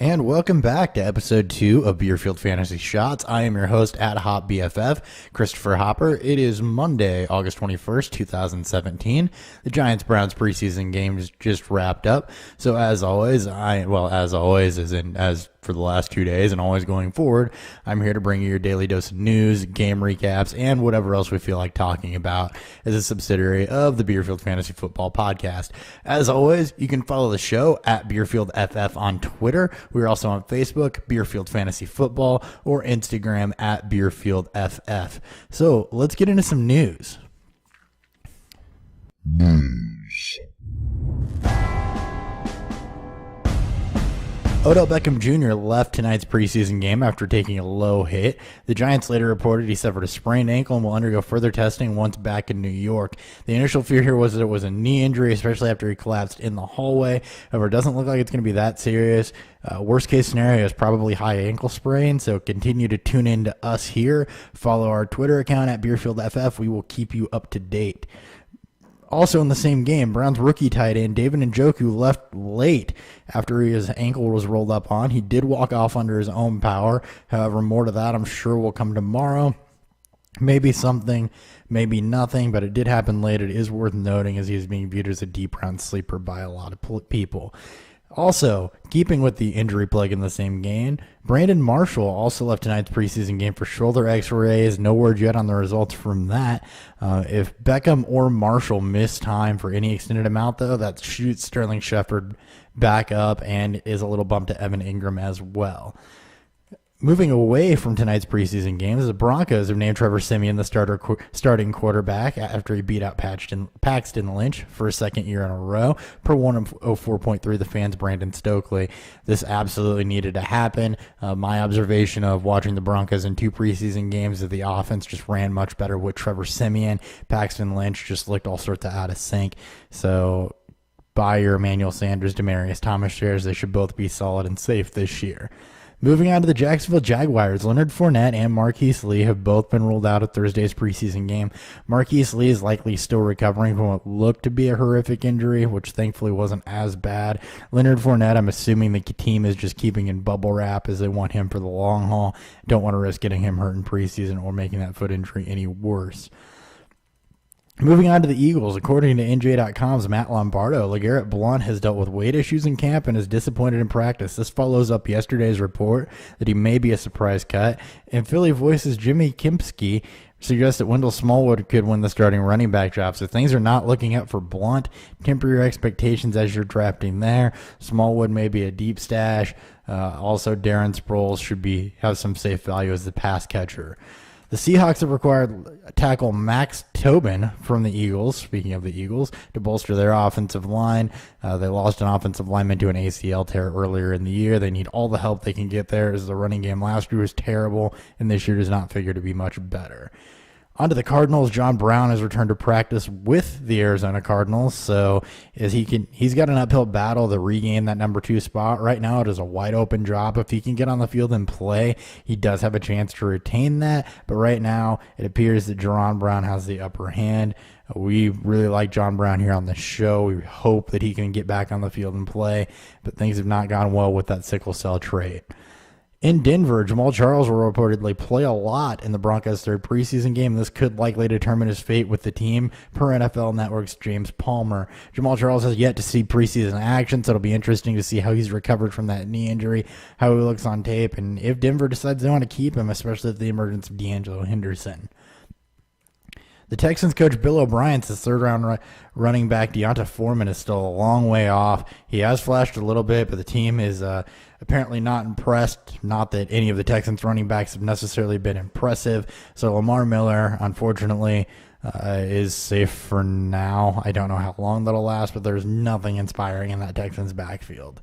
And welcome back to episode 2 of Beerfield Fantasy Shots. I am your host at HopBFF, Christopher Hopper. It is Monday, August 21st, 2017. The Giants-Browns preseason games just wrapped up. So as always, as for the last 2 days and always going forward, I'm here to bring you your daily dose of news, game recaps, and whatever else we feel like talking about as a subsidiary of the Beerfield Fantasy Football Podcast. As always, you can follow the show at BeerfieldFF on Twitter. We're also on Facebook, Beerfield Fantasy Football, or Instagram at BeerfieldFF. So let's get into some news. Odell Beckham Jr. left tonight's preseason game after taking a low hit. The Giants later reported he suffered a sprained ankle and will undergo further testing once back in New York. The initial fear here was that it was a knee injury, especially after he collapsed in the hallway. However, it doesn't look like it's going to be that serious. Worst case scenario is probably high ankle sprain, so continue to tune in to us here. Follow our Twitter account at BeerfieldFF. We will keep you up to date. Also in the same game, Browns rookie tight end David Njoku left late after his ankle was rolled up on. He did walk off under his own power. However, more to that I'm sure will come tomorrow. Maybe something, maybe nothing, but it did happen late. It is worth noting as he is being viewed as a deep round sleeper by a lot of people. Also, keeping with the injury plague in the same game, Brandon Marshall also left tonight's preseason game for shoulder x-rays. No word yet on the results from that. If Beckham or Marshall miss time for any extended amount, though, that shoots Sterling Shepard back up and is a little bump to Evan Ingram as well. Moving away from tonight's preseason games, the Broncos have named Trevor Siemian the starting quarterback after he beat out Paxton Lynch for a second year in a row. Per 104.3, the fans, Brandon Stokely. This absolutely needed to happen. My observation of watching the Broncos in 2 preseason games is the offense just ran much better with Trevor Siemian. Paxton Lynch just looked all sorts of out of sync. So buy your Emmanuel Sanders, Demaryius Thomas shares. They should both be solid and safe this year. Moving on to the Jacksonville Jaguars, Leonard Fournette and Marquise Lee have both been ruled out of Thursday's preseason game. Marquise Lee is likely still recovering from what looked to be a horrific injury, which thankfully wasn't as bad. Leonard Fournette, I'm assuming the team is just keeping in bubble wrap as they want him for the long haul. Don't want to risk getting him hurt in preseason or making that foot injury any worse. Moving on to the Eagles, according to NJ.com's Matt Lombardo, LeGarrette Blount has dealt with weight issues in camp and is disappointed in practice. This follows up yesterday's report that he may be a surprise cut. And Philly Voice's Jimmy Kempski suggests that Wendell Smallwood could win the starting running back job. So things are not looking up for Blount. Temper your expectations as you're drafting there. Smallwood may be a deep stash. Also, Darren Sproles should have some safe value as the pass catcher. The Seahawks have required tackle Max Tobin from the Eagles, speaking of the Eagles, to bolster their offensive line. They lost an offensive lineman to an ACL tear earlier in the year. They need all the help they can get there as the running game last year was terrible, and this year does not figure to be much better. On to the Cardinals. John Brown has returned to practice with the Arizona Cardinals, so he's got an uphill battle to regain that number 2 spot. Right now it is a wide open job. If he can get on the field and play, he does have a chance to retain that, but right now it appears that Jaron Brown has the upper hand. We really like John Brown here on the show. We hope that he can get back on the field and play, but things have not gone well with that sickle cell trait. In Denver, Jamal Charles will reportedly play a lot in the Broncos' 3rd preseason game. This could likely determine his fate with the team, per NFL Network's James Palmer. Jamal Charles has yet to see preseason action, so it'll be interesting to see how he's recovered from that knee injury, how he looks on tape, and if Denver decides they want to keep him, especially with the emergence of D'Angelo Henderson. The Texans coach Bill O'Brien says 3rd-round running back Deonta Foreman is still a long way off. He has flashed a little bit, but the team is apparently not impressed. Not that any of the Texans running backs have necessarily been impressive. So Lamar Miller, unfortunately, is safe for now. I don't know how long that'll last, but there's nothing inspiring in that Texans backfield.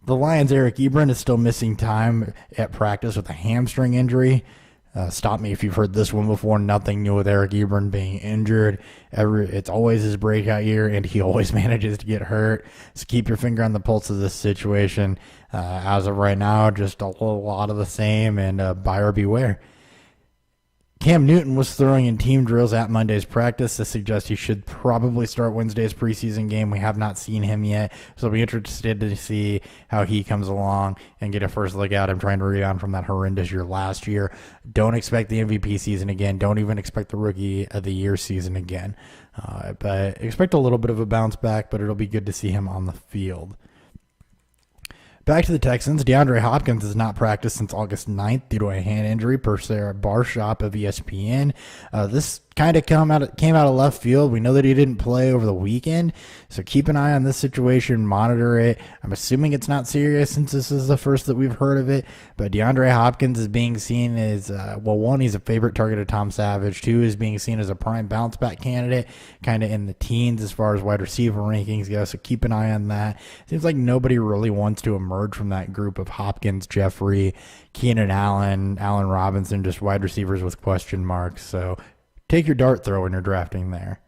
The Lions' Eric Ebron is still missing time at practice with a hamstring injury. Stop me if you've heard this one before. Nothing new with Eric Ebron being injured. It's always his breakout year, and he always manages to get hurt. So keep your finger on the pulse of this situation. As of right now, just a whole lot of the same, and buyer beware. Cam Newton was throwing in team drills at Monday's practice to suggest he should probably start Wednesday's preseason game. We have not seen him yet, so I'll be interested to see how he comes along and get a first look at him trying to rebound from that horrendous year last year. Don't expect the MVP season again. Don't even expect the Rookie of the Year season again. But expect a little bit of a bounce back, but it'll be good to see him on the field. Back to the Texans, DeAndre Hopkins has not practiced since August 9th due to a hand injury, per Sarah Barshop of ESPN. This kind of came out of left field. We know that he didn't play over the weekend, so keep an eye on this situation, monitor it. I'm assuming it's not serious since this is the first that we've heard of it, but DeAndre Hopkins is being seen as, one, he's a favorite target of Tom Savage. Two, is being seen as a prime bounce back candidate, kind of in the teens as far as wide receiver rankings go, so keep an eye on that. Seems like nobody really wants to emerge from that group of Hopkins, Jeffrey, Keenan Allen, Allen Robinson, just wide receivers with question marks, so take your dart throw when you're drafting there.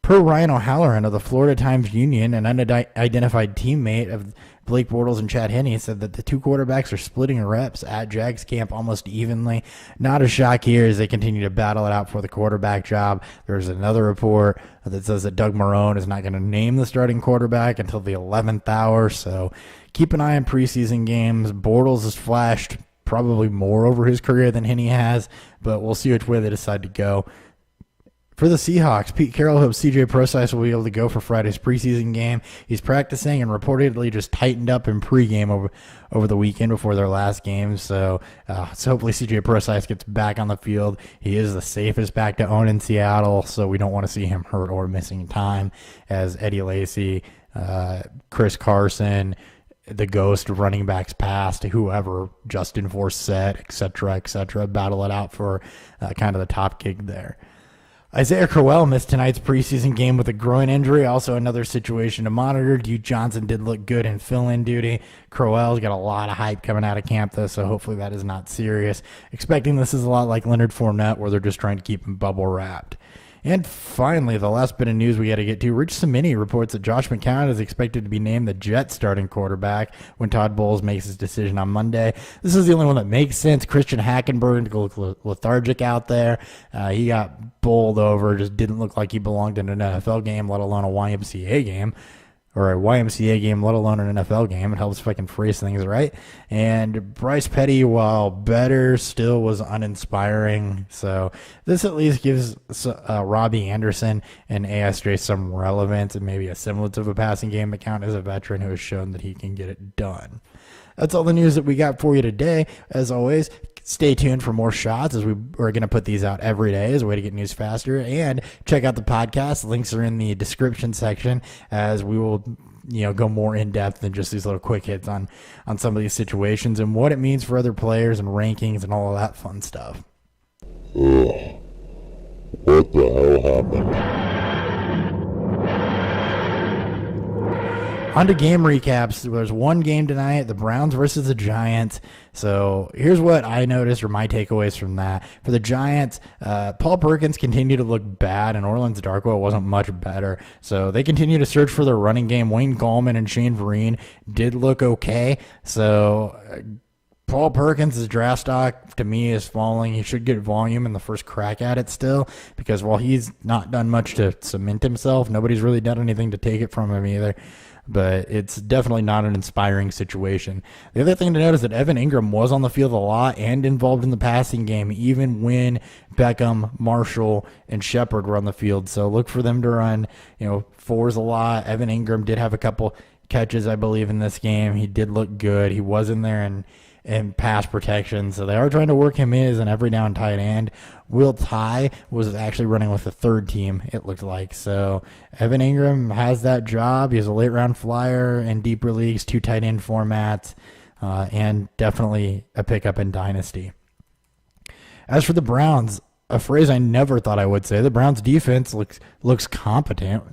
Per Ryan O'Halloran of the Florida Times-Union, an unidentified teammate of Blake Bortles and Chad Henne, said that the two quarterbacks are splitting reps at Jags camp almost evenly. Not a shock here as they continue to battle it out for the quarterback job. There's another report that says that Doug Marrone is not going to name the starting quarterback until the 11th hour, so keep an eye on preseason games. Bortles has flashed probably more over his career than Henne has, but we'll see which way they decide to go. For the Seahawks, Pete Carroll hopes CJ Prosise will be able to go for Friday's preseason game. He's practicing and reportedly just tightened up in pregame over the weekend before their last game. So hopefully CJ Prosise gets back on the field. He is the safest back to own in Seattle, so we don't want to see him hurt or missing time as Eddie Lacy, Chris Carson, the ghost of running backs past, whoever, Justin Forsett, etc., battle it out for kind of the top gig there. Isaiah Crowell missed tonight's preseason game with a groin injury, also another situation to monitor. Duke Johnson did look good in fill-in duty. Crowell's got a lot of hype coming out of camp, though, so hopefully that is not serious. Expecting this is a lot like Leonard Fournette, where they're just trying to keep him bubble-wrapped. And finally, the last bit of news we got to get to. Rich Cimini reports that Josh McCown is expected to be named the Jets starting quarterback when Todd Bowles makes his decision on Monday. This is the only one that makes sense. Christian Hackenberg looked lethargic out there. He got bowled over, just didn't look like he belonged in an NFL game, let alone a YMCA game. Or a YMCA game, let alone an NFL game. It helps fucking phrase things right. And Bryce Petty, while better, still was uninspiring. So this at least gives Robbie Anderson and ASJ some relevance and maybe a semblance of a passing game account as a veteran who has shown that he can get it done. That's all the news that we got for you today. As always, stay tuned for more shots as we're going to put these out every day as a way to get news faster. And check out the podcast. Links are in the description section as we will go more in depth than just these little quick hits on some of these situations and what it means for other players and rankings and all of that fun stuff. Ugh. What the hell happened? On to game recaps. There's one game tonight, the Browns versus the Giants. So here's what I noticed, or my takeaways from that. For the Giants, Paul Perkins continued to look bad, and Orleans Darkwa wasn't much better. So they continue to search for their running game. Wayne Gallman and Shane Vereen did look okay. So Paul Perkins' draft stock, to me, is falling. He should get volume in the first crack at it still, because while he's not done much to cement himself, nobody's really done anything to take it from him either. But it's definitely not an inspiring situation. The other thing to note is that Evan Ingram was on the field a lot and involved in the passing game, even when Beckham, Marshall, and Shepard were on the field. So look for them to run, fours a lot. Evan Ingram did have a couple catches, I believe, in this game. He did look good. He was in there and pass protection. So they are trying to work him in as an every down tight end. Will Tye was actually running with the third team, it looked like. So Evan Ingram has that job. He's a late round flyer in deeper leagues, 2 tight end formats, and definitely a pickup in Dynasty. As for the Browns, a phrase I never thought I would say, the Browns defense looks competent.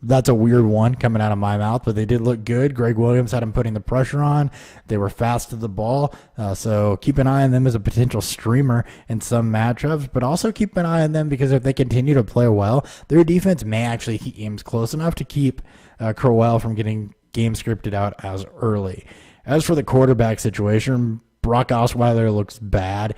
That's a weird one coming out of my mouth, but they did look good. Greg Williams had them putting the pressure on. They were fast to the ball, so keep an eye on them as a potential streamer in some matchups, but also keep an eye on them because if they continue to play well, their defense may actually keep games close enough to keep Crowell from getting game scripted out as early. As for the quarterback situation, Brock Osweiler looks bad.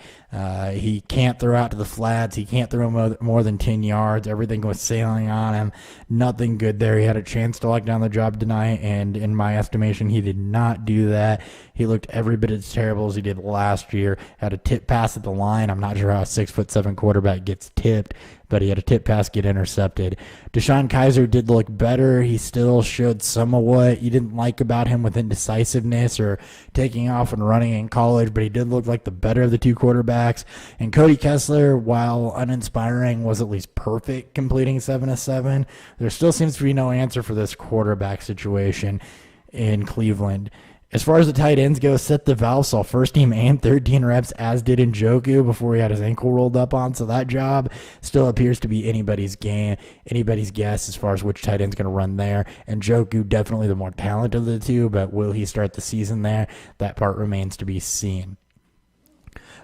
He can't throw out to the flats. He can't throw more than 10 yards. Everything was sailing on him. Nothing good there. He had a chance to lock down the job tonight, and in my estimation, he did not do that. He looked every bit as terrible as he did last year. Had a tip pass at the line. I'm not sure how a 6'7" quarterback gets tipped, but he had a tip pass get intercepted. Deshaun Kaiser did look better. He still showed some of what you didn't like about him with indecisiveness or taking off and running in college, but he did look like the better of the two quarterbacks. And Cody Kessler, while uninspiring, was at least perfect, completing 7 of 7. There still seems to be no answer for this quarterback situation in Cleveland. As far as the tight ends go, Seth DeValve saw first team and third team reps, as did Njoku, before he had his ankle rolled up on. So that job still appears to be anybody's guess as far as which tight end's going to run there. Njoku definitely the more talented of the two, but will he start the season there? That part remains to be seen.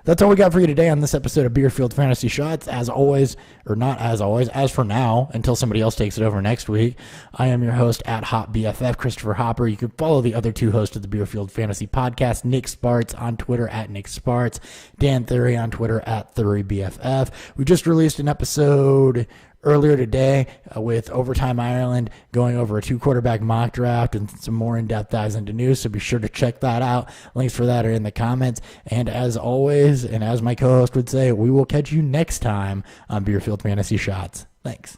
That's all we got for you today on this episode of Beerfield Fantasy Shots. As always, or not as always, as for now, until somebody else takes it over next week, I am your host at HopBFF, Christopher Hopper. You can follow the other two hosts of the Beerfield Fantasy Podcast, Nick Sparts on Twitter at Nick Sparts, Dan Thury on Twitter at ThuryBFF. We just released an episode earlier today with Overtime Ireland going over a 2-quarterback mock draft and some more in-depth dives into news, so be sure to check that out. Links for that are in the comments. And as always, and as my co-host would say, we will catch you next time on Beerfield Fantasy Shots. Thanks.